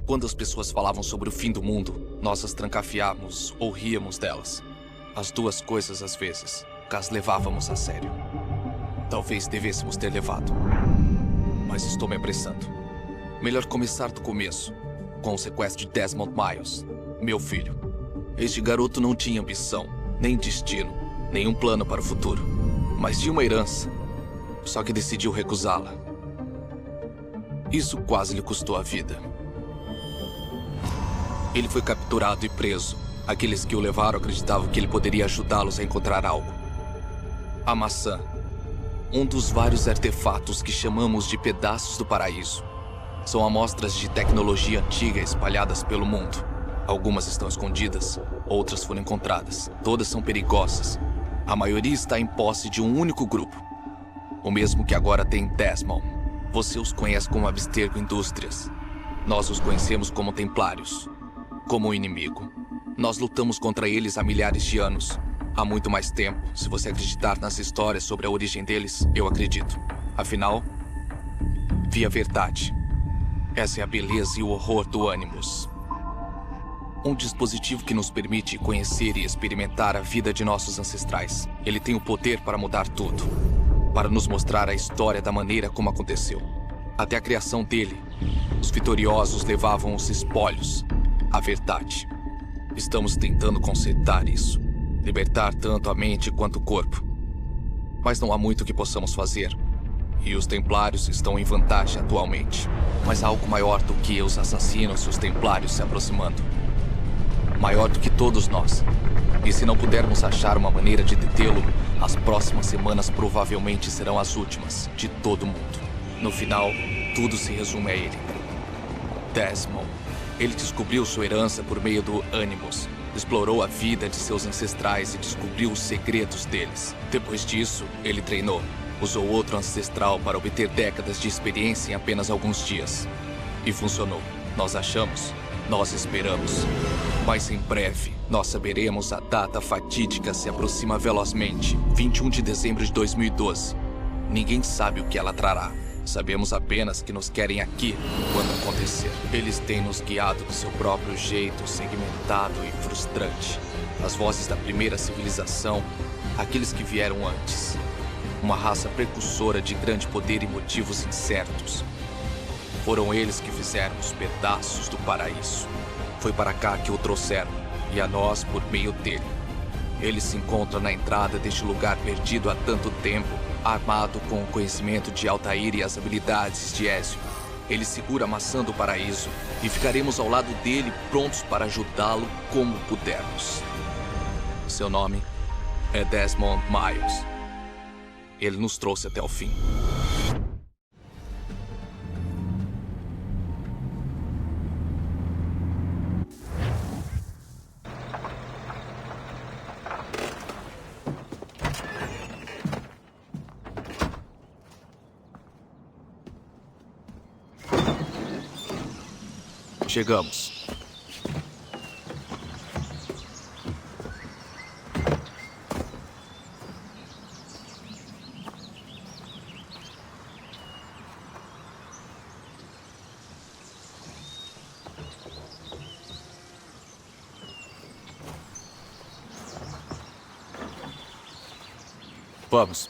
Quando as pessoas falavam sobre o fim do mundo, nós as trancafiávamos ou ríamos delas. As duas coisas às vezes, as levávamos a sério. Talvez devêssemos ter levado. Mas estou me apressando. Melhor começar do começo, com o sequestro de Desmond Miles, meu filho. Este garoto não tinha ambição, nem destino, nenhum plano para o futuro. Mas tinha uma herança, só que decidiu recusá-la. Isso quase lhe custou a vida. Ele foi capturado e preso. Aqueles que o levaram acreditavam que ele poderia ajudá-los a encontrar algo. A maçã. Um dos vários artefatos que chamamos de pedaços do paraíso. São amostras de tecnologia antiga espalhadas pelo mundo. Algumas estão escondidas, outras foram encontradas. Todas são perigosas. A maioria está em posse de um único grupo. O mesmo que agora tem Desmond. Você os conhece como Abstergo Indústrias. Nós os conhecemos como Templários. Como um inimigo. Nós lutamos contra eles há milhares de anos. Há muito mais tempo. Se você acreditar nas histórias sobre a origem deles, eu acredito. Afinal, vi a verdade. Essa é a beleza e o horror do Animus. Um dispositivo que nos permite conhecer e experimentar a vida de nossos ancestrais. Ele tem o poder para mudar tudo. Para nos mostrar a história da maneira como aconteceu. Até a criação dele, os vitoriosos levavam os espólios. A verdade. Estamos tentando consertar isso. Libertar tanto a mente quanto o corpo. Mas não há muito que possamos fazer. E os Templários estão em vantagem atualmente. Mas há algo maior do que os assassinos e os Templários se aproximando. Maior do que todos nós. E se não pudermos achar uma maneira de detê-lo, as próximas semanas provavelmente serão as últimas de todo mundo. No final, tudo se resume a ele. Desmond. Ele descobriu sua herança por meio do Animus. Explorou a vida de seus ancestrais e descobriu os segredos deles. Depois disso, ele treinou. Usou outro ancestral para obter décadas de experiência em apenas alguns dias. E funcionou. Nós achamos, nós esperamos. Mas em breve, nós saberemos a data fatídica se aproxima velozmente. 21 de dezembro de 2012. Ninguém sabe o que ela trará. Sabemos apenas que nos querem aqui quando acontecer. Eles têm nos guiado do seu próprio jeito, segmentado e frustrante. As vozes da primeira civilização, aqueles que vieram antes. Uma raça precursora de grande poder e motivos incertos. Foram eles que fizeram os pedaços do paraíso. Foi para cá que o trouxeram, e a nós por meio dele. Ele se encontra na entrada deste lugar perdido há tanto tempo, armado com o conhecimento de Altair e as habilidades de Ezio. Ele segura a maçã do paraíso e ficaremos ao lado dele, prontos para ajudá-lo como pudermos. Seu nome é Desmond Miles. Ele nos trouxe até o fim. Chegamos. Vamos.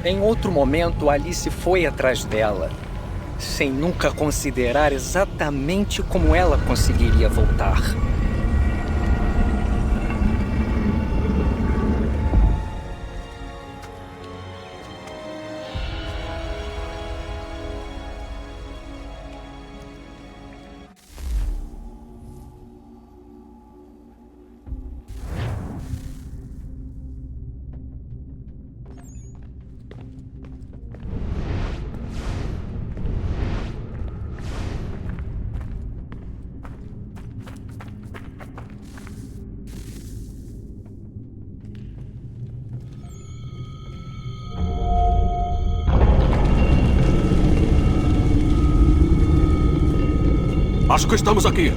Em outro momento, Alice foi atrás dela, sem nunca considerar exatamente como ela conseguiria voltar. Acho que estamos aqui.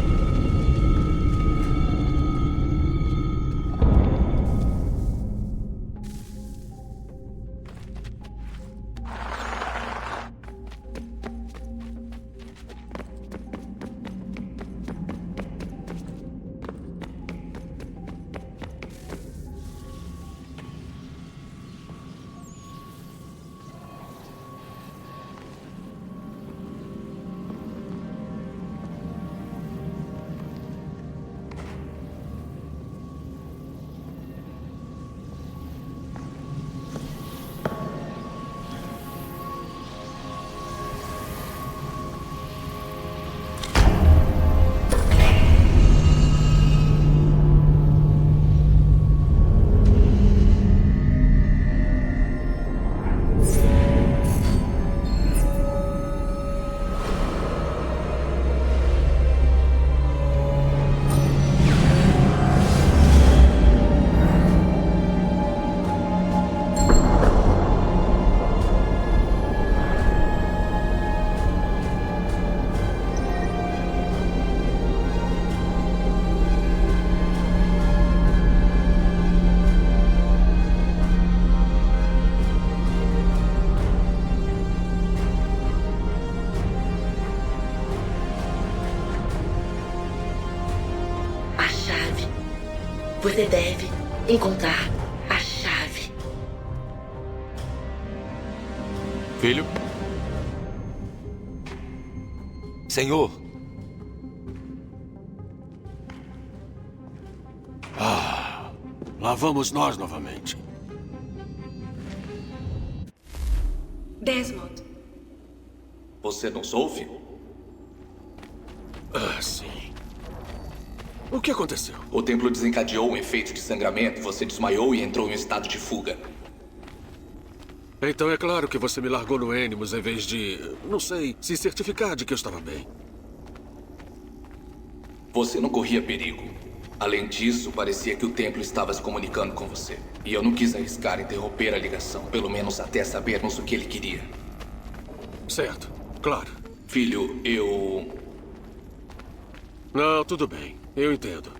Você deve encontrar a chave. Filho? Senhor. Lá vamos nós novamente. Desmond. Você nos ouve? Sim. O que aconteceu? O templo desencadeou um efeito de sangramento, você desmaiou e entrou em um estado de fuga. Então é claro que você me largou no Animus em vez de, não sei, se certificar de que eu estava bem. Você não corria perigo. Além disso, parecia que o templo estava se comunicando com você. E eu não quis arriscar interromper a ligação, pelo menos até sabermos o que ele queria. Certo, claro. Filho, Não, tudo bem. Eu entendo.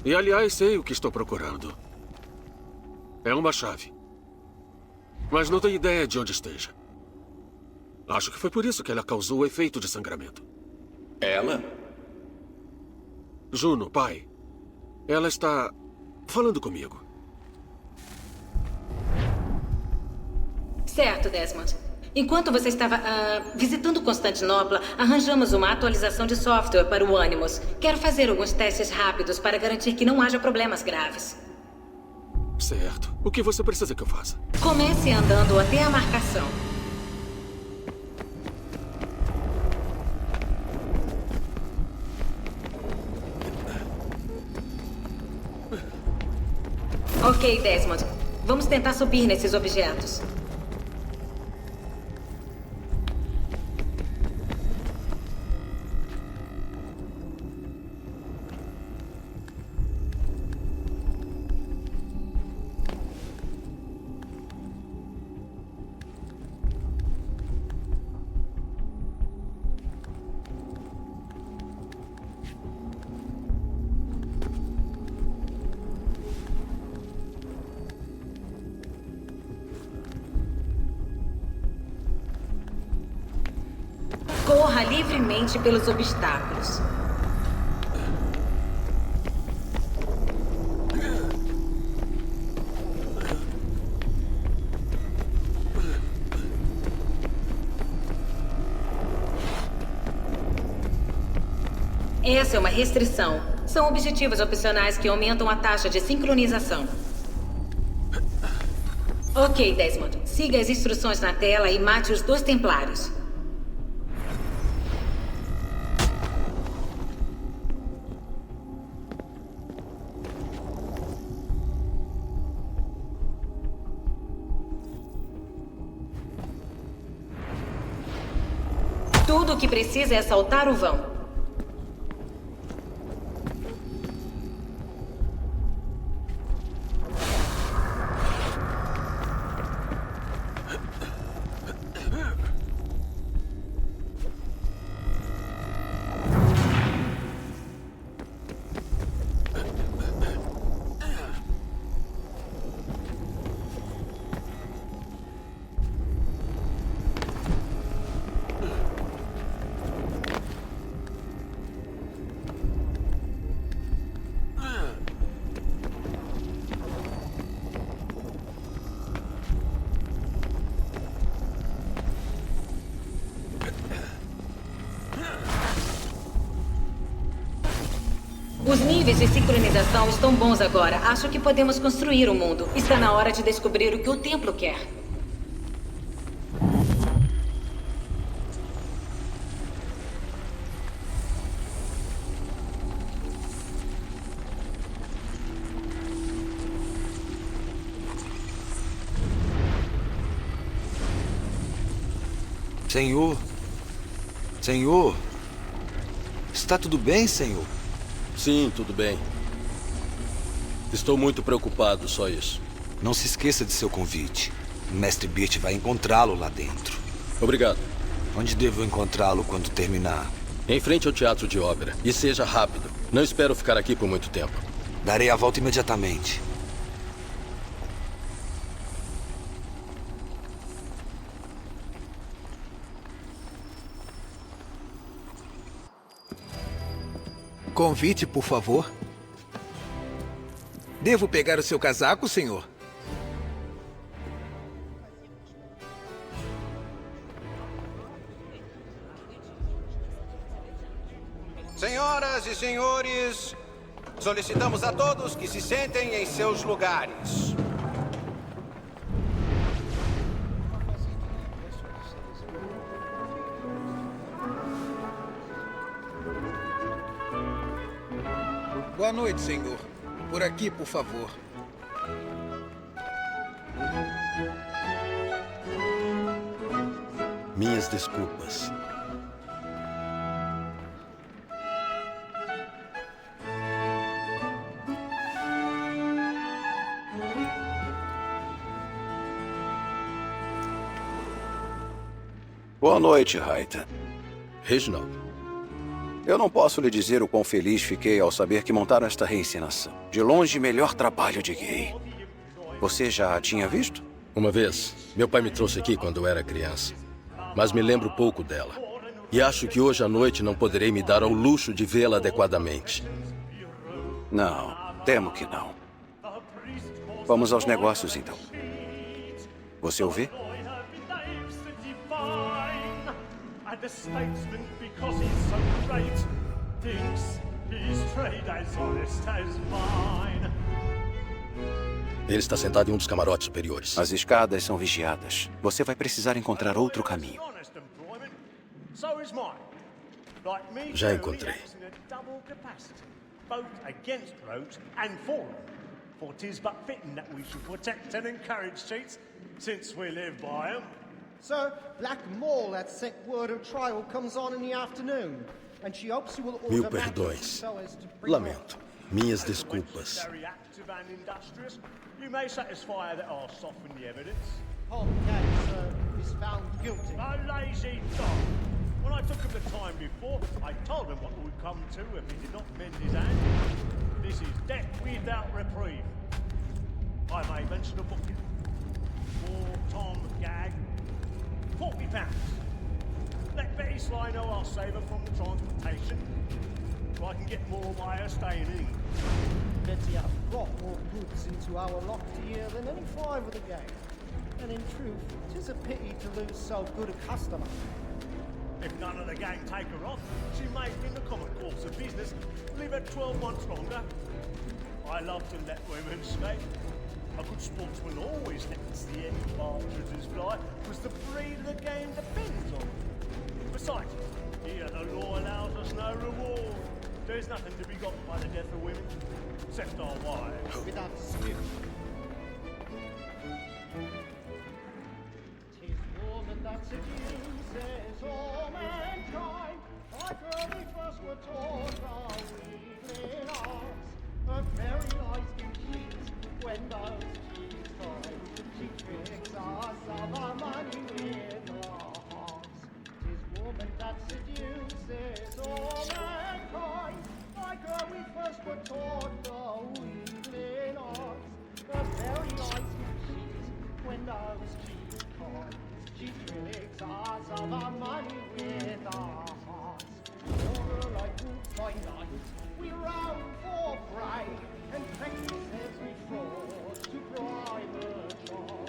E, aliás, sei o que estou procurando. É uma chave. Mas não tenho ideia de onde esteja. Acho que foi por isso que ela causou o efeito de sangramento. Ela? Juno, pai. Ela está falando comigo. Certo, Desmond. Enquanto você estava visitando Constantinopla, arranjamos uma atualização de software para o Animus. Quero fazer alguns testes rápidos para garantir que não haja problemas graves. Certo. O que você precisa que eu faça? Comece andando até a marcação. Ok, Desmond. Vamos tentar subir nesses objetos. Corra livremente pelos obstáculos. Essa é uma restrição. São objetivos opcionais que aumentam a taxa de sincronização. Ok, Desmond. Siga as instruções na tela e mate os 2 templários. Tudo o que precisa é assaltar o vão. Os níveis de sincronização estão bons agora. Acho que podemos construir o mundo. Está na hora de descobrir o que o templo quer. Senhor? Senhor? Está tudo bem, senhor? Sim, tudo bem. Estou muito preocupado, só isso. Não se esqueça de seu convite. O Mestre Burt vai encontrá-lo lá dentro. Obrigado. Onde devo encontrá-lo quando terminar? Em frente ao Teatro de Ópera. E seja rápido. Não espero ficar aqui por muito tempo. Darei a volta imediatamente. Convite, por favor. Devo pegar o seu casaco, senhor? Senhoras e senhores, solicitamos a todos que se sentem em seus lugares. Boa noite, senhor. Por aqui, por favor. Minhas desculpas. Boa noite, Raita. Reginald. Eu não posso lhe dizer o quão feliz fiquei ao saber que montaram esta reencenação. De longe, melhor trabalho de gay. Você já a tinha visto? Uma vez, meu pai me trouxe aqui quando eu era criança. Mas me lembro pouco dela. E acho que hoje à noite não poderei me dar ao luxo de vê-la adequadamente. Não, temo que não. Vamos aos negócios, então. Você o vê? The statesman, because he's so great, thinks his trade as honest as mine. Ele está sentado em um dos camarotes superiores. As escadas são vigiadas. Você vai precisar encontrar outro caminho. Já encontrei. Both against rogues and for them. For 'tis but fitting that we should protect and encourage cheats, since we live by them. Sir, Black Mall had sent word her trial comes on in the afternoon, and she hopes you will Mil order perdões. matters so as to bring Lamento. Minhas desculpas. Very active and industrious. You may satisfy that I'll soften the evidence. Tom Case is found guilty. A lazy dog. When I took him the time before, I told him what would come to if he did not mend his hand. This is death without reprieve. I may mention a booking. For Tom Gag, £40. Let Betty Sly know I'll save her from the transportation, so I can get more by her staying in. Betty have brought more goods into our loft here than any 5 of the gang. And in truth, 'tis a pity to lose so good a customer. If none of the gang take her off, she may, in the common course of business, live at 12 months longer. I love to let women skate. A good sportsman always lets the end partridges fly, because the breed of the game depends on it. Besides, here the law allows us no reward. There's nothing to be got by the death of women, except our wives. Without dispute. 'Tis woman that seduces all mankind. Like girl we first were taught our weakling arts. Her very eyes can cheat when those cheats find. She tricks us of our money with her hearts. 'Tis woman that seduces all mankind. Like girl we first were taught the weakling arts. Her very eyes can cheat when those cheats find. She tricks us of our money with our hearts. For like wolves by night, we roam for prey and practice every fraud to bribe a job.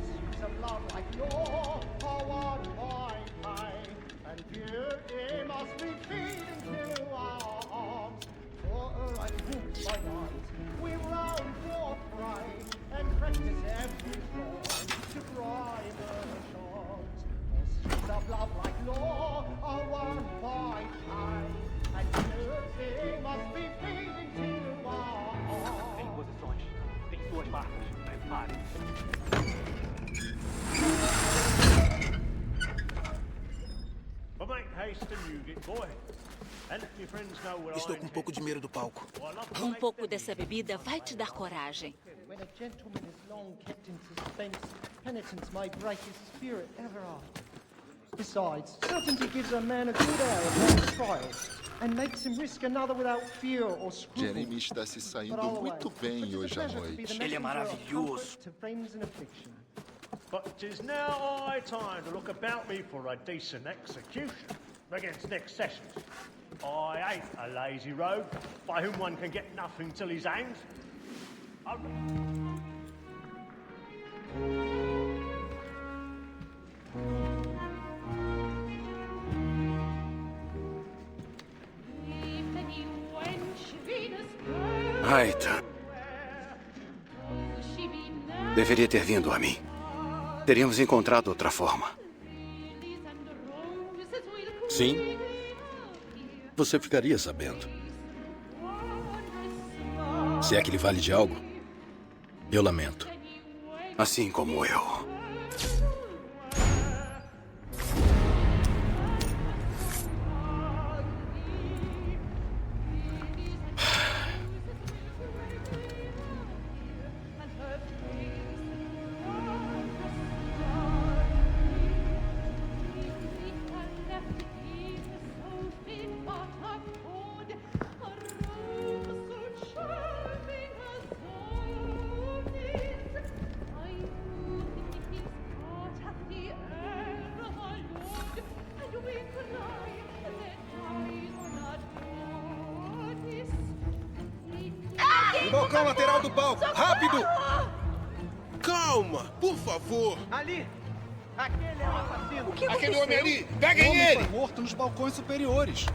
Suits of love like law are won by pay, and beauty must be feeding to our arms. For like wolves by night, we roam for prey and practice every fraud to bribe a job. Suits of love like law are won by pay, and beauty must be feeding to our arms. Em posições. Tem suas marcas. Prepare. But make haste and you get boy. And let your friends know where Estou I'm com um pouco de medo do palco. Um pouco dessa bebida vai te dar coragem. When a gentleman is long kept in suspense, penitence may break his spirit ever after. Besides, certainty gives a man a good air upon trial, and makes him risk another without fear or scruple. Jeremy está se saindo muito bem hoje à noite. Ele é maravilhoso. To friends in affliction. But 'tis now high time to look about me for a decent execution against next sessions. I hate a lazy rogue by whom one can get nothing till he's hanged. Aita. Deveria ter vindo a mim. Teríamos encontrado outra forma. Sim. Você ficaria sabendo. Se é que ele vale de algo, eu lamento. Assim como eu. Balcão lateral do palco, rápido! Calma, por favor. Ali! Aquele é o assassino! Aquele homem ali! Peguem ele! Foi morto nos balcões superiores.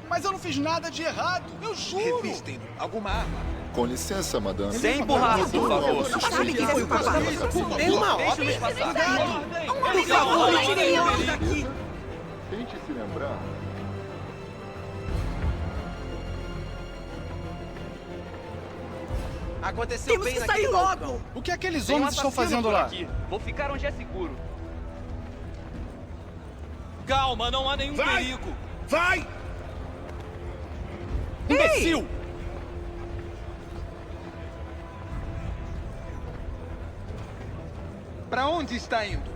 Mas eu não fiz nada de errado, eu juro! Revistem alguma arma. Com licença, madame. Sem borracha, por favor. Sabe quem foi o culpado? Tem uma ordem! Por favor, tirem ele daqui! Tente se lembrar. Aconteceu bem naquele balcão. O que aqueles homens estão fazendo lá? Vou ficar onde é seguro. Calma, não há nenhum perigo. Vai! Imbecil! Pra onde está indo?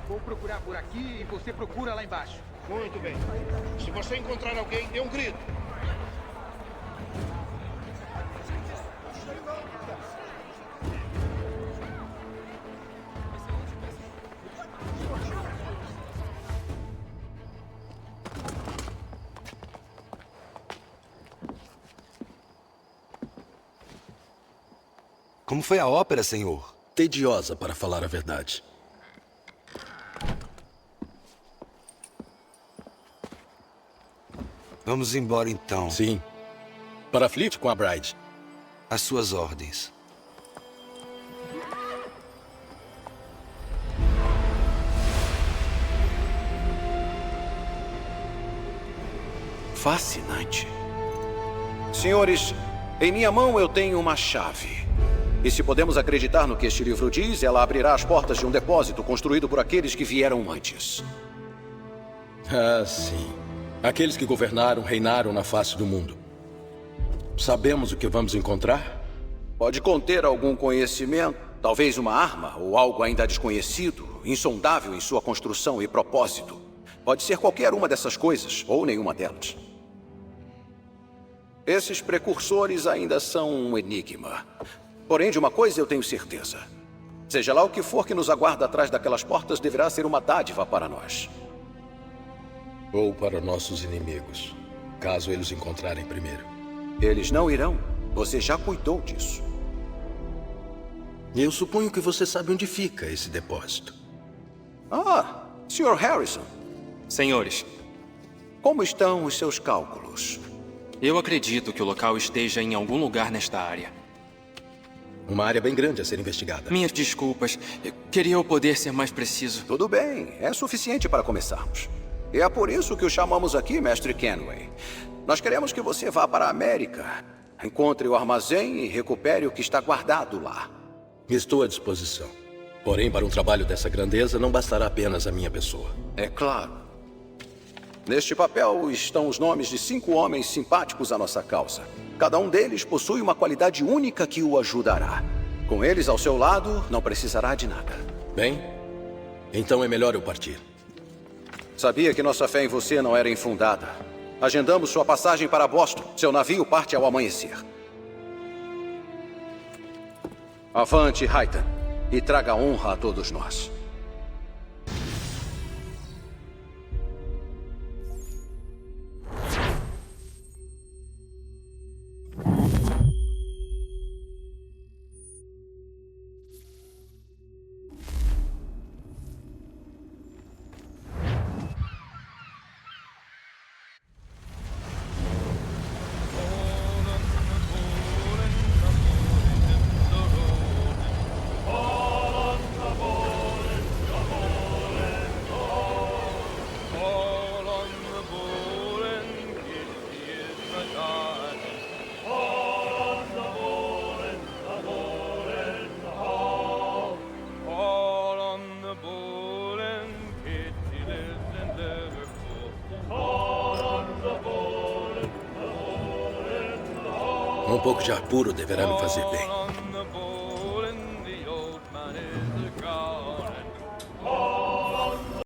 Vou procurar por aqui e você procura lá embaixo. Muito bem. Se você encontrar alguém, dê um grito. Como foi a ópera, senhor? Tediosa, para falar a verdade. Vamos embora, então. Sim. Para Fleet com a Bride. Às suas ordens. Fascinante. Senhores, em minha mão eu tenho uma chave. E se podemos acreditar no que este livro diz, ela abrirá as portas de um depósito construído por aqueles que vieram antes. Ah, sim. Aqueles que governaram, reinaram na face do mundo. Sabemos o que vamos encontrar? Pode conter algum conhecimento, talvez uma arma ou algo ainda desconhecido, insondável em sua construção e propósito. Pode ser qualquer uma dessas coisas, ou nenhuma delas. Esses precursores ainda são um enigma. Porém, de uma coisa eu tenho certeza. Seja lá o que for que nos aguarda atrás daquelas portas, deverá ser uma dádiva para nós. Ou para nossos inimigos, caso eles encontrarem primeiro. Eles não irão. Você já cuidou disso. Eu suponho que você sabe onde fica esse depósito. Ah, Sr. Harrison. Senhores. Como estão os seus cálculos? Eu acredito que o local esteja em algum lugar nesta área. Uma área bem grande a ser investigada. Minhas desculpas. Eu queria poder ser mais preciso. Tudo bem. É suficiente para começarmos. E é por isso que o chamamos aqui, Mestre Kenway. Nós queremos que você vá para a América. Encontre o armazém e recupere o que está guardado lá. Estou à disposição. Porém, para um trabalho dessa grandeza, não bastará apenas a minha pessoa. É claro. Neste papel estão os nomes de 5 homens simpáticos à nossa causa. Cada um deles possui uma qualidade única que o ajudará. Com eles ao seu lado, não precisará de nada. Bem, então é melhor eu partir. Sabia que nossa fé em você não era infundada. Agendamos sua passagem para Boston. Seu navio parte ao amanhecer. Avante, Raitan, e traga honra a todos nós. Um pouco de ar puro deverá me fazer bem.